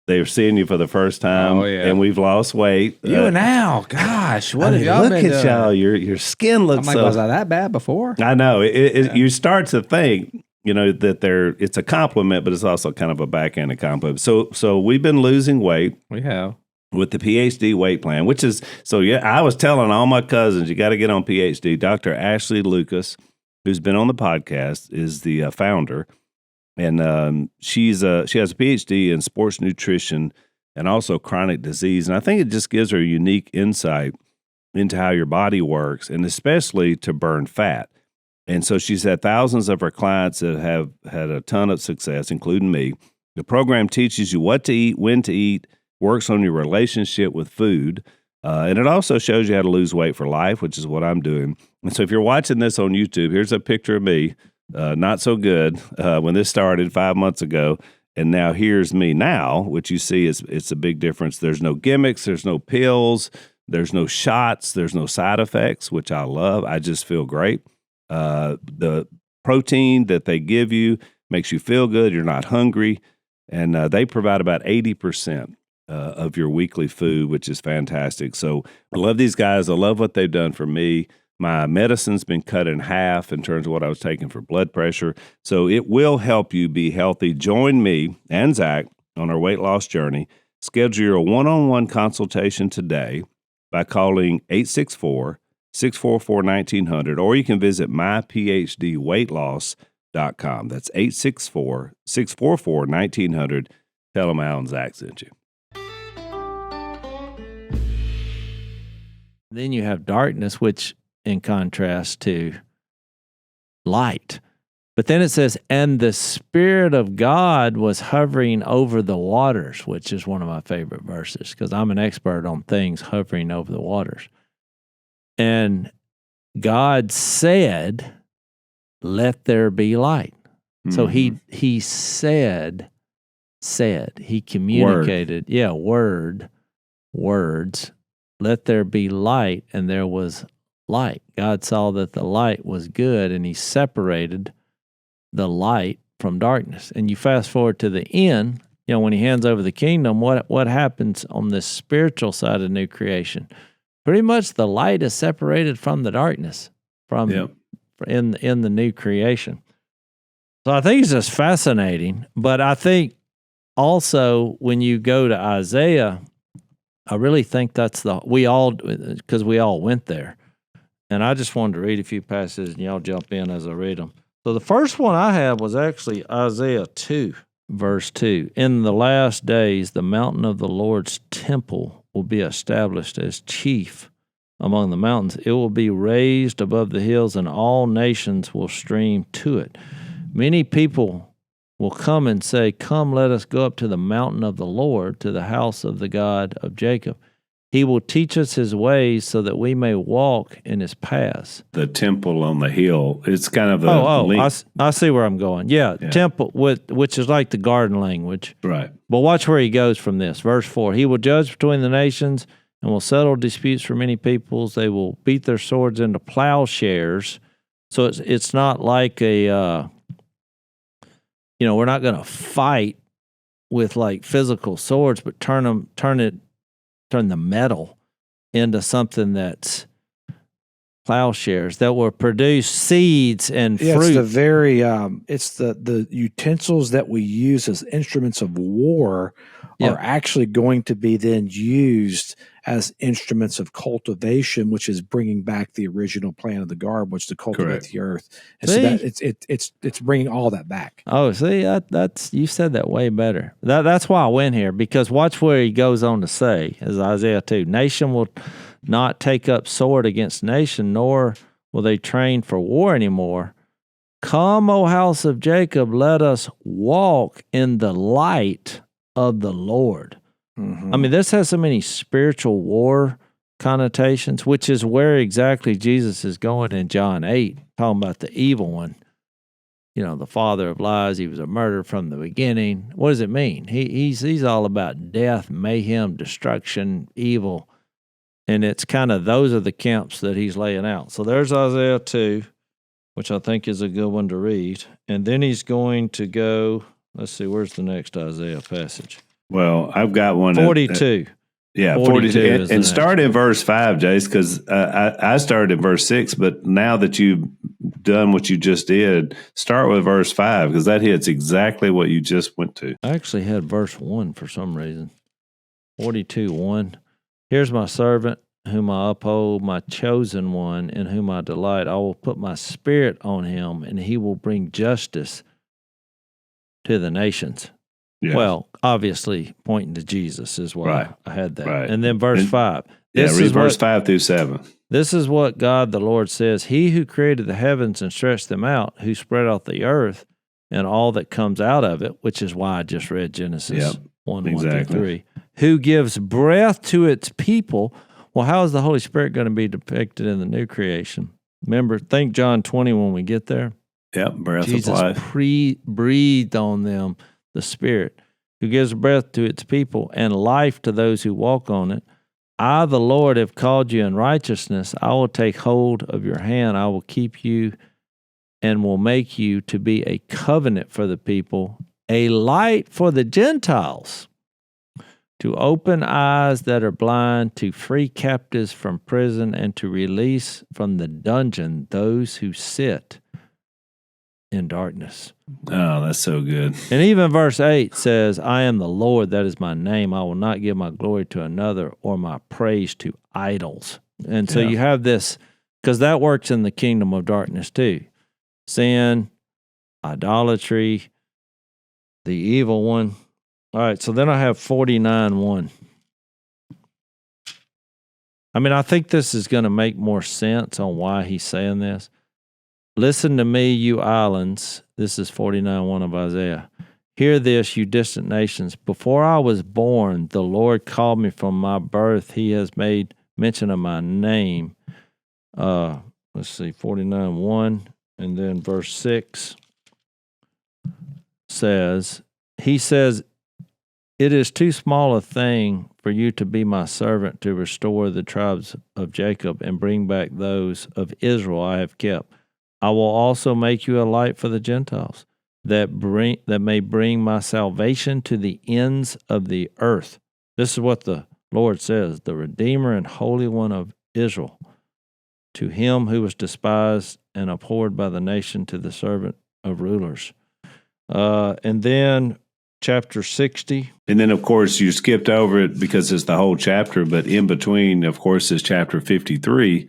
they were seeing you for the first time. Oh, yeah. And we've lost weight. You and Al, gosh, what have y'all look been at doing? y'all? Your skin looks I'm like, was I that bad before? I know. You start to think, that it's a compliment, but it's also kind of a backhanded compliment. So we've been losing weight. We have. With the PhD weight plan, which is, I was telling all my cousins, you got to get on PhD. Dr. Ashley Lucas, who's been on the podcast, is the founder. And she has a PhD in sports nutrition and also chronic disease. And I think it just gives her a unique insight into how your body works, and especially to burn fat. And so she's had thousands of her clients that have had a ton of success, including me. The program teaches you what to eat, when to eat, works on your relationship with food, and it also shows you how to lose weight for life, which is what I'm doing. And so if you're watching this on YouTube, here's a picture of me, not so good, when this started 5 months ago, and now here's me now, which you see it's a big difference. There's no gimmicks, there's no pills, there's no shots, there's no side effects, which I love. I just feel great. The protein that they give you makes you feel good. You're not hungry, and they provide about 80% of your weekly food, which is fantastic. So I love these guys. I love what they've done for me. My medicine's been cut in half in terms of what I was taking for blood pressure. So it will help you be healthy. Join me and Zach on our weight loss journey. Schedule your one-on-one consultation today by calling 864-644-1900, or you can visit myphdweightloss.com. That's 864-644-1900. Tell them Al and Zach sent you. Then you have darkness, which in contrast to light. But then it says, and the Spirit of God was hovering over the waters, which is one of my favorite verses because I'm an expert on things hovering over the waters. And God said, let there be light. Mm-hmm. So he said, he communicated, words, let there be light, and there was light. God saw that the light was good, and he separated the light from darkness. And you fast forward to the end, when he hands over the kingdom, what happens on this spiritual side of new creation? Pretty much the light is separated from the darkness in the new creation. So I think it's just fascinating. But I think also when you go to Isaiah, I really think that's because we all went there. And I just wanted to read a few passages and y'all jump in as I read them. So the first one I have was actually Isaiah 2, verse 2. In the last days, the mountain of the Lord's temple will be established as chief among the mountains. It will be raised above the hills, and all nations will stream to it. Many people will come and say, come, let us go up to the mountain of the Lord, to the house of the God of Jacob. He will teach us his ways so that we may walk in his paths. The temple on the hill, it's kind of a I see where I'm going. Yeah. Temple, which is like the garden language. Right. But watch where he goes from this. Verse 4, he will judge between the nations and will settle disputes for many peoples. They will beat their swords into plowshares. So it's not like we're not going to fight with like physical swords, but turn the metal into something that's plowshares that will produce seeds and fruit. It's the very it's the utensils that we use as instruments of war are actually going to be then used as instruments of cultivation, which is bringing back the original plan of the garb, which to cultivate the earth. And so that it's bringing all that back. Oh, see, that's you said that way better. That's why I went here, because watch where he goes on to say, as Isaiah 2, nation will not take up sword against nation, nor will they train for war anymore. Come, O house of Jacob, let us walk in the light of the Lord. Mm-hmm. I mean, this has so many spiritual war connotations, which is where exactly Jesus is going in John 8, talking about the evil one. The father of lies, he was a murderer from the beginning. What does it mean? He's all about death, mayhem, destruction, evil. And it's kind of, those are the camps that he's laying out. So there's Isaiah 2, which I think is a good one to read. And then he's going to go, let's see, where's the next Isaiah passage? Well, I've got one. 42. 42. And start in verse 5, Jase, because I started in verse 6, but now that you've done what you just did, start with verse 5, because that hits exactly what you just went to. I actually had verse 1 for some reason. 42:1. Here's my servant, whom I uphold, my chosen one, in whom I delight. I will put my spirit on him, and he will bring justice to the nations. Yeah. Well, obviously, pointing to Jesus is why I had that. Right. And then verse 5. Read verse 5 through 7. This is what God the Lord says. He who created the heavens and stretched them out, who spread out the earth and all that comes out of it, which is why I just read Genesis 1 through 3. Who gives breath to its people. Well, how is the Holy Spirit going to be depicted in the new creation? Remember, think John 20 when we get there. Yep, breath Jesus of life. breathed on them the Spirit, who gives breath to its people and life to those who walk on it. I, the Lord, have called you in righteousness. I will take hold of your hand. I will keep you and will make you to be a covenant for the people, a light for the Gentiles, to open eyes that are blind, to free captives from prison, and to release from the dungeon those who sit in darkness. Oh, that's so good. And even verse 8 says, I am the Lord, that is my name. I will not give my glory to another or my praise to idols. And so you have this because that works in the kingdom of darkness too. Sin, idolatry, the evil one. All right, so then I have 49:1. I mean, I think this is going to make more sense on why he's saying this. Listen to me, you islands. This is 49:1 of Isaiah. Hear this, you distant nations. Before I was born, the Lord called me from my birth. He has made mention of my name. Let's see, 49:1, and then verse 6 says, he says, it is too small a thing for you to be my servant to restore the tribes of Jacob and bring back those of Israel I have kept. I will also make you a light for the Gentiles, that may bring my salvation to the ends of the earth. This is what the Lord says, the Redeemer and Holy One of Israel, to him who was despised and abhorred by the nation, to the servant of rulers. And then chapter 60. And then, of course, you skipped over it because it's the whole chapter, but in between, of course, is chapter 53,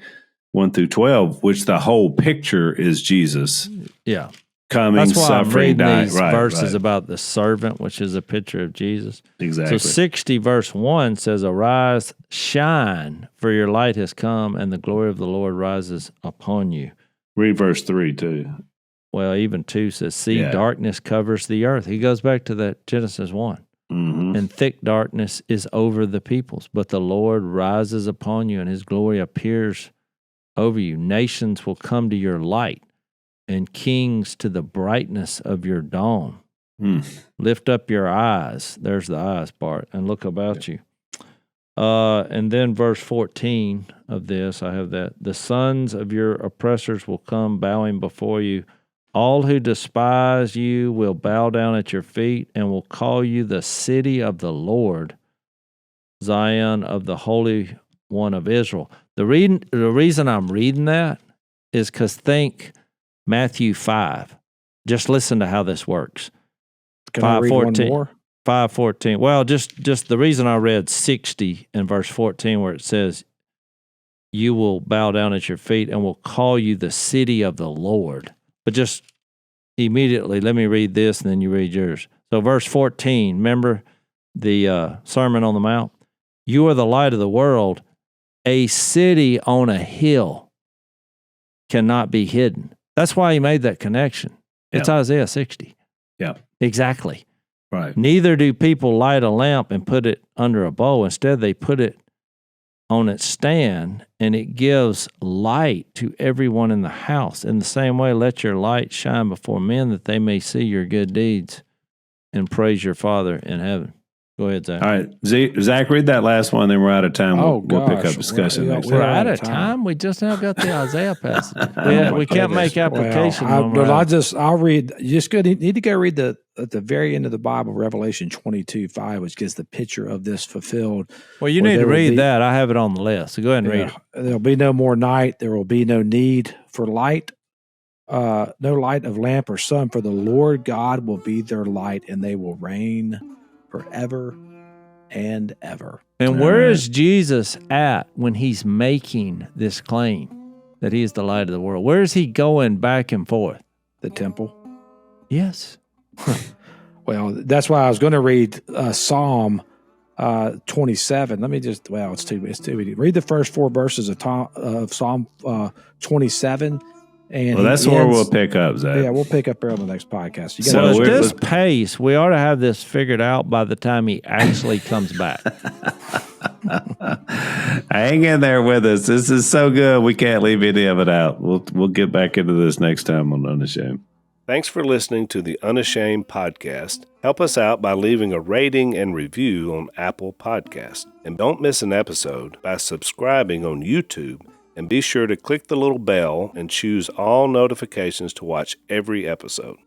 1 through 12, which the whole picture is Jesus. Yeah. Coming, that's why suffering, I'm reading dying. these verses about the servant, which is a picture of Jesus. Exactly. So 60 verse 1 says, arise, shine, for your light has come, and the glory of the Lord rises upon you. Read verse 3 too. Well, even 2 says, see, darkness covers the earth. He goes back to that Genesis 1. Mm-hmm. And thick darkness is over the peoples, but the Lord rises upon you, and his glory appears over you. Nations will come to your light, and kings to the brightness of your dawn. Lift up your eyes. There's the eyes part, and look about you. And then verse 14 of this, I have that. The sons of your oppressors will come bowing before you. All who despise you will bow down at your feet and will call you the city of the Lord, Zion of the Holy One of Israel. The reason I'm reading that is because think Matthew 5. Just listen to how this works. Can I read one more? 5:14. Well, just the reason I read 60 in verse 14 where it says, you will bow down at your feet and will call you the city of the Lord. But just immediately, let me read this and then you read yours. So verse 14, remember the Sermon on the Mount? You are the light of the world. A city on a hill cannot be hidden. That's why he made that connection. It's Isaiah 60. Yeah. Exactly. Right. Neither do people light a lamp and put it under a bowl. Instead, they put it on its stand, and it gives light to everyone in the house. In the same way, let your light shine before men, that they may see your good deeds and praise your Father in heaven. Go ahead, Zach. All right. Zach, read that last one, then we're out of time. We'll pick up discussion next We're time. out of time. We just now got the Isaiah passage. We can't make application. I'll read. You just need to go read at the very end of the Bible, Revelation 22:5, which gives the picture of this fulfilled. Well, you need to read that. I have it on the list. So go ahead and read it. There'll be no more night. There will be no need for light. No light of lamp or sun, for the Lord God will be their light, and they will reign forever and ever. And where is Jesus at when he's making this claim that he is the light of the world? Where is he going back and forth? The temple. Yes. Well, that's why I was going to read Psalm 27. Let me just, it's too easy. Read the first 4 verses of Psalm 27. And that's where we'll pick up, Zach. Yeah, we'll pick up there on the next podcast. So at this pace, we ought to have this figured out by the time he actually comes back. Hang in there with us. This is so good. We can't leave any of it out. We'll get back into this next time on Unashamed. Thanks for listening to the Unashamed podcast. Help us out by leaving a rating and review on Apple Podcasts. And don't miss an episode by subscribing on YouTube. And be sure to click the little bell and choose all notifications to watch every episode.